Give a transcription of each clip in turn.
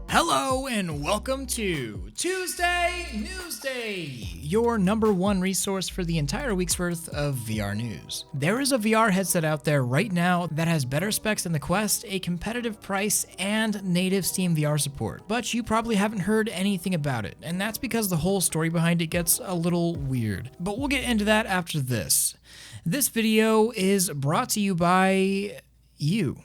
Hello and welcome to Tuesday Newsday, your #1 resource for the entire week's worth of VR news. There is a VR headset out there right now that has better specs than the Quest, a competitive price, and native Steam VR support, but you probably haven't heard anything about it, and that's because the whole story behind it gets a little weird. But we'll get into that after this. This video is brought to you by you.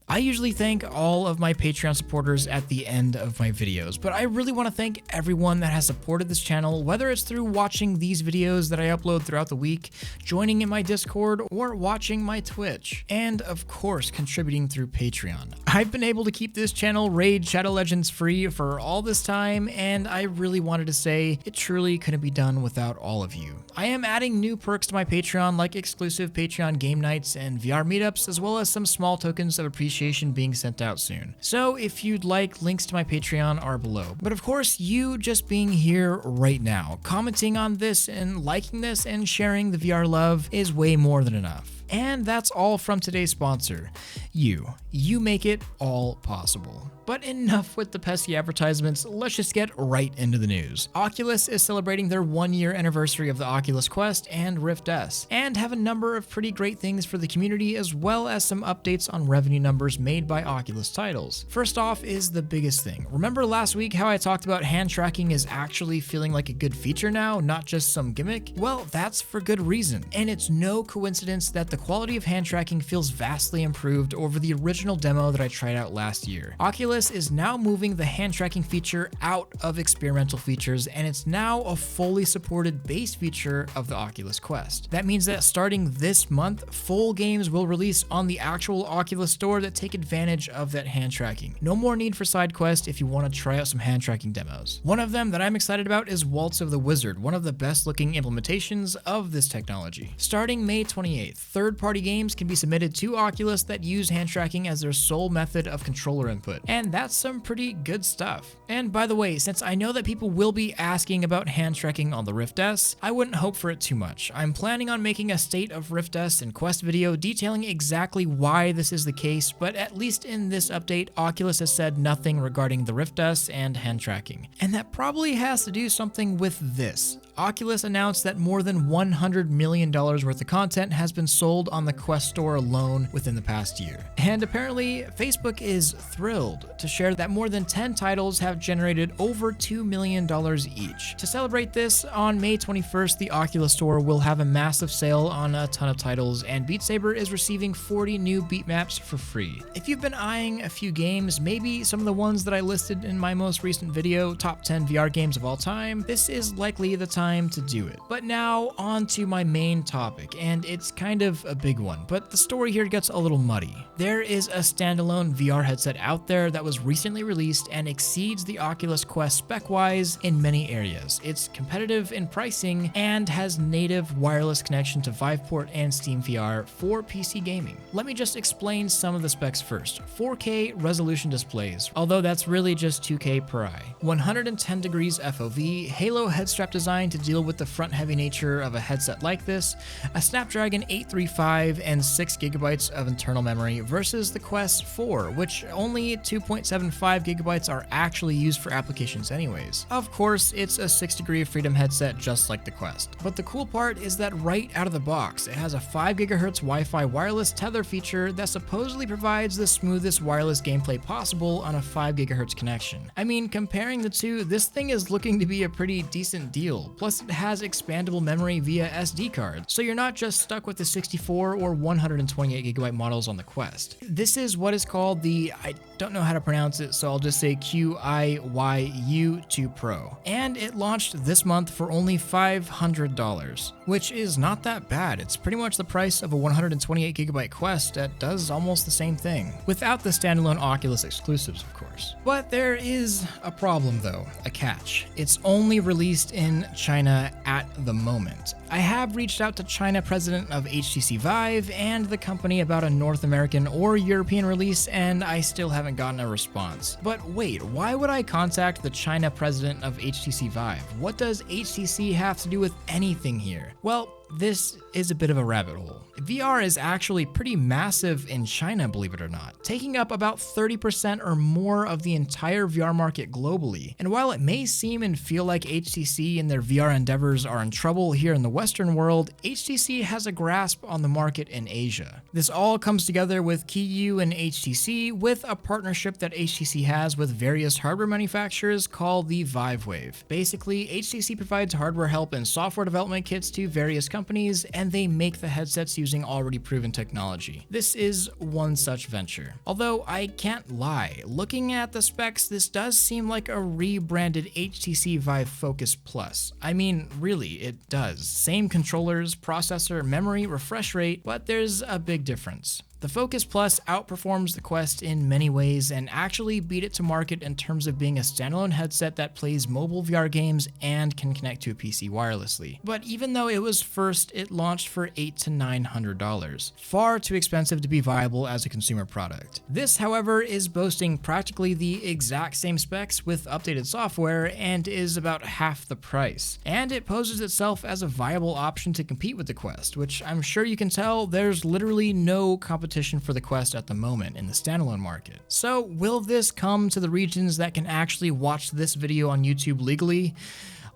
I usually thank all of my Patreon supporters at the end of my videos, but I really want to thank everyone that has supported this channel, whether it's through watching these videos that I upload throughout the week, joining in my Discord, or watching my Twitch, and of course contributing through Patreon. I've been able to keep this channel Raid Shadow Legends free for all this time, and I really wanted to say it truly couldn't be done without all of you. I am adding new perks to my Patreon, like exclusive Patreon game nights and VR meetups, as well as some small tokens of appreciation being sent out soon. So if you'd like, links to my Patreon are below. But of course, you just being here right now, commenting on this and liking this and sharing the VR love is way more than enough. And that's all from today's sponsor, you. You make it all possible. But enough with the pesky advertisements, let's just get right into the news. Oculus is celebrating their 1-year anniversary of the Oculus Quest and Rift S, and have a number of pretty great things for the community, as well as some updates on revenue numbers made by Oculus titles. First off is the biggest thing. Remember last week how I talked about hand tracking is actually feeling like a good feature now, not just some gimmick? Well, that's for good reason, and it's no coincidence that the quality of hand tracking feels vastly improved over the original demo that I tried out last year. Oculus is now moving the hand tracking feature out of experimental features, and it's now a fully supported base feature of the Oculus Quest. That means that starting this month, full games will release on the actual Oculus Store that take advantage of that hand tracking. No more need for side quests if you want to try out some hand tracking demos. One of them that I'm excited about is Waltz of the Wizard, one of the best looking implementations of this technology. Starting May 28th, third-party games can be submitted to Oculus that use hand tracking as their sole method of controller input, and that's some pretty good stuff. And by the way, since I know that people will be asking about hand tracking on the Rift S, I wouldn't hope for it too much. I'm planning on making a State of Rift S and Quest video detailing exactly why this is the case, but at least in this update, Oculus has said nothing regarding the Rift S and hand tracking. And that probably has to do something with this. Oculus announced that more than $100 million worth of content has been sold on the Quest Store alone within the past year. And apparently, Facebook is thrilled to share that more than 10 titles have generated over $2 million each. To celebrate this, on May 21st, the Oculus Store will have a massive sale on a ton of titles, and Beat Saber is receiving 40 new beatmaps for free. If you've been eyeing a few games, maybe some of the ones that I listed in my most recent video, top 10 VR games of all time, this is likely the time to do it. But now on to my main topic, and it's kind of a big one, but the story here gets a little muddy. There is a standalone VR headset out there that was recently released and exceeds the Oculus Quest spec-wise in many areas. It's competitive in pricing and has native wireless connection to Viveport and Steam VR for PC gaming. Let me just explain some of the specs first. 4K resolution displays, although that's really just 2K per eye. 110 degrees FOV, Halo head strap design to deal with the front-heavy nature of a headset like this, a Snapdragon 835 and 6 gigabytes of internal memory versus the Quest 4, which only 2.75 gigabytes are actually used for applications anyways. Of course, it's a 6-degree of freedom headset just like the Quest. But the cool part is that right out of the box, it has a 5 GHz Wi-Fi wireless tether feature that supposedly provides the smoothest wireless gameplay possible on a 5 GHz connection. I mean, comparing the two, this thing is looking to be a pretty decent deal. Plus, it has expandable memory via SD card, so you're not just stuck with the 64 or 128 gigabyte models on the Quest. This is what is called the, I don't know how to pronounce it, so I'll just say QIYU2 Pro. And it launched this month for only $500, which is not that bad. It's pretty much the price of a 128 gigabyte Quest that does almost the same thing, without the standalone Oculus exclusives, of course. But there is a problem though, a catch. It's only released in China at the moment. I have reached out to China president of HTC Vive and the company about a North American or European release, and I still haven't gotten a response. But wait, why would I contact the China president of HTC Vive? What does HTC have to do with anything here? Well, this is a bit of a rabbit hole. VR is actually pretty massive in China, believe it or not, taking up about 30% or more of the entire VR market globally. And while it may seem and feel like HTC and their VR endeavors are in trouble here in the Western world, HTC has a grasp on the market in Asia. This all comes together with Kiyu and HTC with a partnership that HTC has with various hardware manufacturers called the Vive Wave. Basically, HTC provides hardware help and software development kits to various companies, and they make the headsets using already proven technology. This is one such venture. Although I can't lie, looking at the specs, this does seem like a rebranded HTC Vive Focus Plus. I mean, really, it does. Same controllers, processor, memory, refresh rate, but there's a big difference. The Focus Plus outperforms the Quest in many ways and actually beat it to market in terms of being a standalone headset that plays mobile VR games and can connect to a PC wirelessly. But even though it was first, it launched for $800 to $900, far too expensive to be viable as a consumer product. This, however, is boasting practically the exact same specs with updated software and is about half the price. And it poses itself as a viable option to compete with the Quest, which I'm sure you can tell there's literally no competition for the Quest at the moment in the standalone market. So will this come to the regions that can actually watch this video on YouTube legally?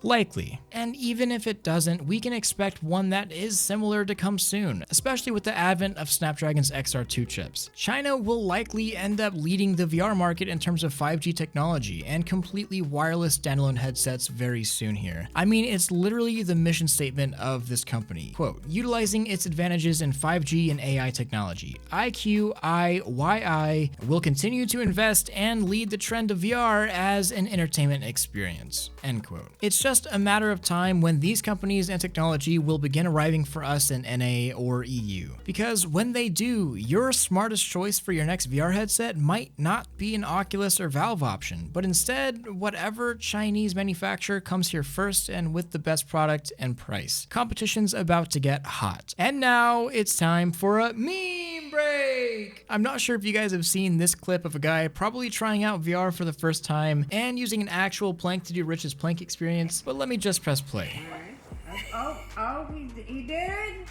Likely. And even if it doesn't, we can expect one that is similar to come soon, especially with the advent of Snapdragon's XR2 chips. China will likely end up leading the VR market in terms of 5G technology and completely wireless standalone headsets very soon here. I mean, it's literally the mission statement of this company. Quote, utilizing its advantages in 5G and AI technology, IQIYI will continue to invest and lead the trend of VR as an entertainment experience. End quote. It's just a matter of time when these companies and technology will begin arriving for us in NA or EU. Because when they do, your smartest choice for your next VR headset might not be an Oculus or Valve option, but instead whatever Chinese manufacturer comes here first and with the best product and price. Competition's about to get hot. And now it's time for a meme break! I'm not sure if you guys have seen this clip of a guy probably trying out VR for the first time and using an actual plank to do Rich's plank experience. But let me just press play. He did?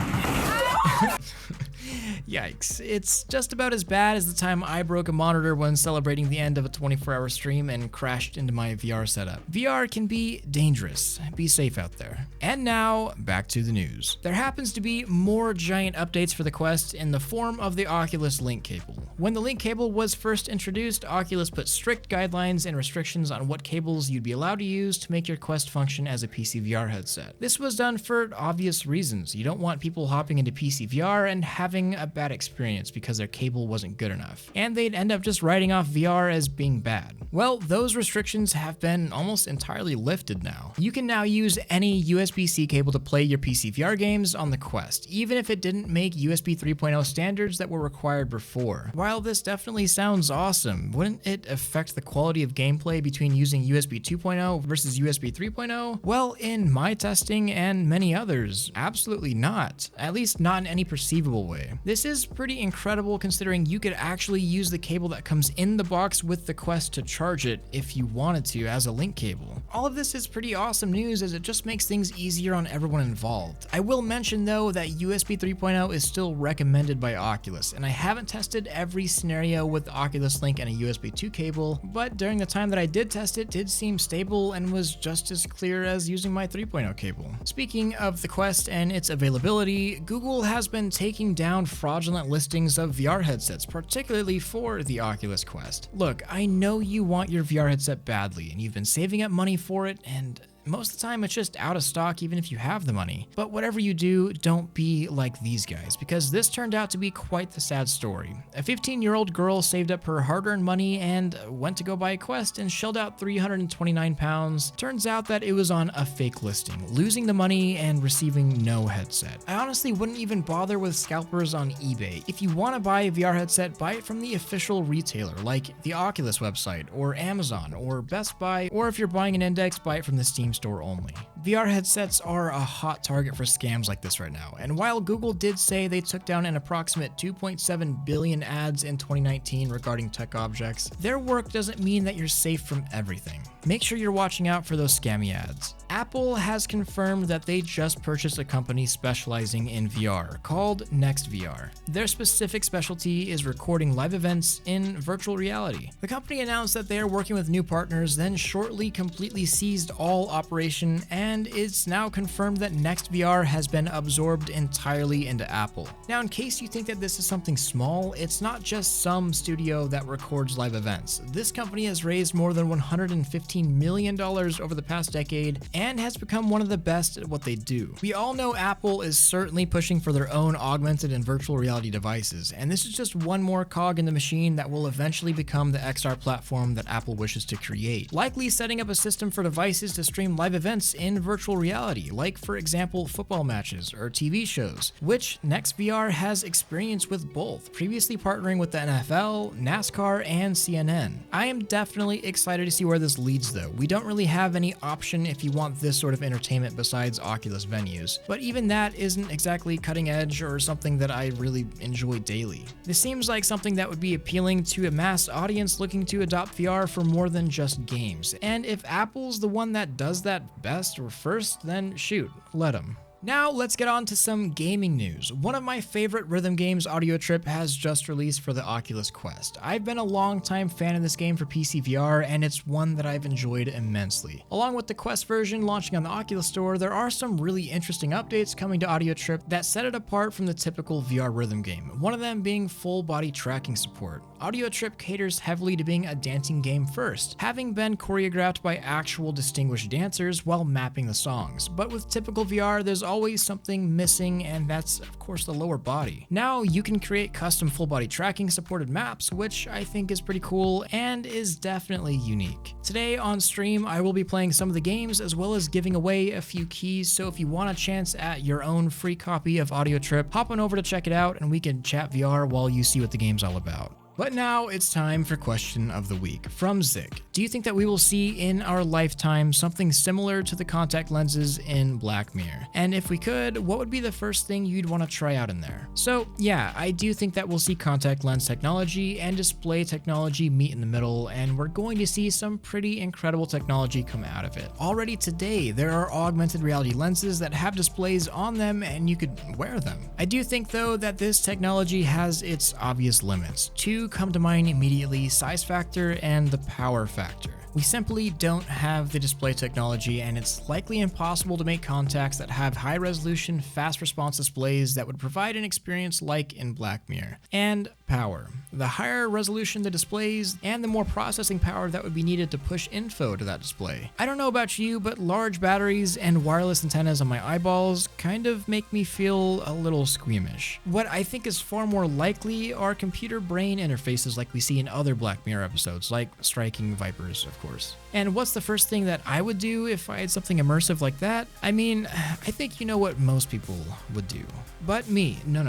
Yikes. It's just about as bad as the time I broke a monitor when celebrating the end of a 24-hour stream and crashed into my VR setup. VR can be dangerous. Be safe out there. And now, back to the news. There happens to be more giant updates for the Quest in the form of the Oculus Link cable. When the Link cable was first introduced, Oculus put strict guidelines and restrictions on what cables you'd be allowed to use to make your Quest function as a PC VR headset. This was done for obvious reasons. You don't want people hopping into PC VR and having a bad experience because their cable wasn't good enough, and they'd end up just writing off VR as being bad. Well, those restrictions have been almost entirely lifted now. You can now use any USB-C cable to play your PC VR games on the Quest, even if it didn't make USB 3.0 standards that were required before. While this definitely sounds awesome, wouldn't it affect the quality of gameplay between using USB 2.0 versus USB 3.0? Well, in my testing and many others, absolutely not. At least not in any perceivable way. This is pretty incredible considering you could actually use the cable that comes in the box with the Quest to charge it if you wanted to as a link cable. All of this is pretty awesome news as it just makes things easier on everyone involved. I will mention though that USB 3.0 is still recommended by Oculus, and I haven't tested every scenario with Oculus Link and a USB 2 cable, but during the time that I did test it did seem stable and was just as clear as using my 3.0 cable. Speaking of the Quest and its availability, Google has been taking down fraudulent listings of VR headsets, particularly for the Oculus Quest. Look, I know you want your VR headset badly, and you've been saving up money for it, and most of the time it's just out of stock even if you have the money. But whatever you do, don't be like these guys, because this turned out to be quite the sad story. A 15-year-old girl saved up her hard-earned money and went to go buy a Quest and shelled out £329. Turns out that it was on a fake listing, losing the money and receiving no headset. I honestly wouldn't even bother with scalpers on eBay. If you want to buy a VR headset, buy it from the official retailer like the Oculus website or Amazon or Best Buy, or if you're buying an index, buy it from the Steam Store only. VR headsets are a hot target for scams like this right now, and while Google did say they took down an approximate 2.7 billion ads in 2019 regarding tech objects, their work doesn't mean that you're safe from everything. Make sure you're watching out for those scammy ads. Apple has confirmed that they just purchased a company specializing in VR called NextVR. Their specific specialty is recording live events in virtual reality. The company announced that they are working with new partners, then shortly completely ceased all operation, and it's now confirmed that NextVR has been absorbed entirely into Apple. Now, in case you think that this is something small, it's not just some studio that records live events. This company has raised more than $115 million over the past decade and has become one of the best at what they do. We all know Apple is certainly pushing for their own augmented and virtual reality devices, and this is just one more cog in the machine that will eventually become the XR platform that Apple wishes to create, likely setting up a system for devices to stream live events in virtual reality, like for example football matches or TV shows, which NextVR has experience with both, previously partnering with the NFL, NASCAR, and CNN. I am definitely excited to see where this leads though. We don't really have any option if you want this sort of entertainment besides Oculus venues, but even that isn't exactly cutting edge or something that I really enjoy daily. This seems like something that would be appealing to a mass audience looking to adopt VR for more than just games, and if Apple's the one that does that best or first, then shoot, let them. Now let's get on to some gaming news. One of my favorite rhythm games, Audio Trip, has just released for the Oculus Quest. I've been a long-time fan of this game for PC VR, and it's one that I've enjoyed immensely. Along with the Quest version launching on the Oculus Store, there are some really interesting updates coming to Audio Trip that set it apart from the typical VR rhythm game, one of them being full body tracking support. Audio Trip caters heavily to being a dancing game first, having been choreographed by actual distinguished dancers while mapping the songs. But with typical VR, there's always something missing, and that's of course the lower body. Now you can create custom full body tracking supported maps, which I think is pretty cool and is definitely unique. Today on stream, I will be playing some of the games as well as giving away a few keys, so if you want a chance at your own free copy of Audio Trip, hop on over to check it out and we can chat VR while you see what the game's all about. But now it's time for question of the week from Zik. Do you think that we will see in our lifetime something similar to the contact lenses in Black Mirror? And if we could, what would be the first thing you'd want to try out in there? So yeah, I do think that we'll see contact lens technology and display technology meet in the middle, and we're going to see some pretty incredible technology come out of it. Already today, there are augmented reality lenses that have displays on them and you could wear them. I do think though that this technology has its obvious limits. Two come to mind immediately: size factor and the power factor. We simply don't have the display technology, and it's likely impossible to make contacts that have high resolution, fast response displays that would provide an experience like in Black Mirror. And power. The higher resolution the displays and the more processing power that would be needed to push info to that display. I don't know about you, but large batteries and wireless antennas on my eyeballs kind of make me feel a little squeamish. What I think is far more likely are computer-brain interfaces like we see in other Black Mirror episodes, like striking vipers, of course. And what's the first thing that I would do if I had something immersive like that? I mean, I think you know what most people would do. But me, no.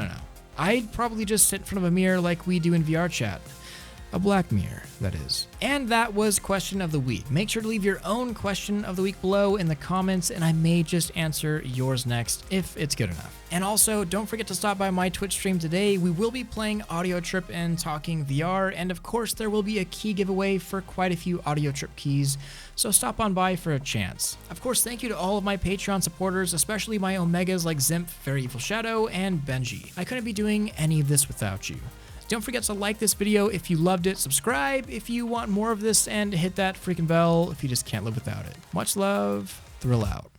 I'd probably just sit in front of a mirror like we do in VR chat. A Black Mirror, that is. And that was question of the week. Make sure to leave your own question of the week below in the comments, and I may just answer yours next if it's good enough. And also, don't forget to stop by my Twitch stream today. We will be playing Audio Trip and talking VR, and of course there will be a key giveaway for quite a few Audio Trip keys, so stop on by for a chance. Of course, thank you to all of my Patreon supporters, especially my Omegas like Zimp, Very Evil Shadow, and Benji. I couldn't be doing any of this without you. Don't forget to like this video if you loved it, subscribe if you want more of this, and hit that freaking bell if you just can't live without it. Much love, Thrill out.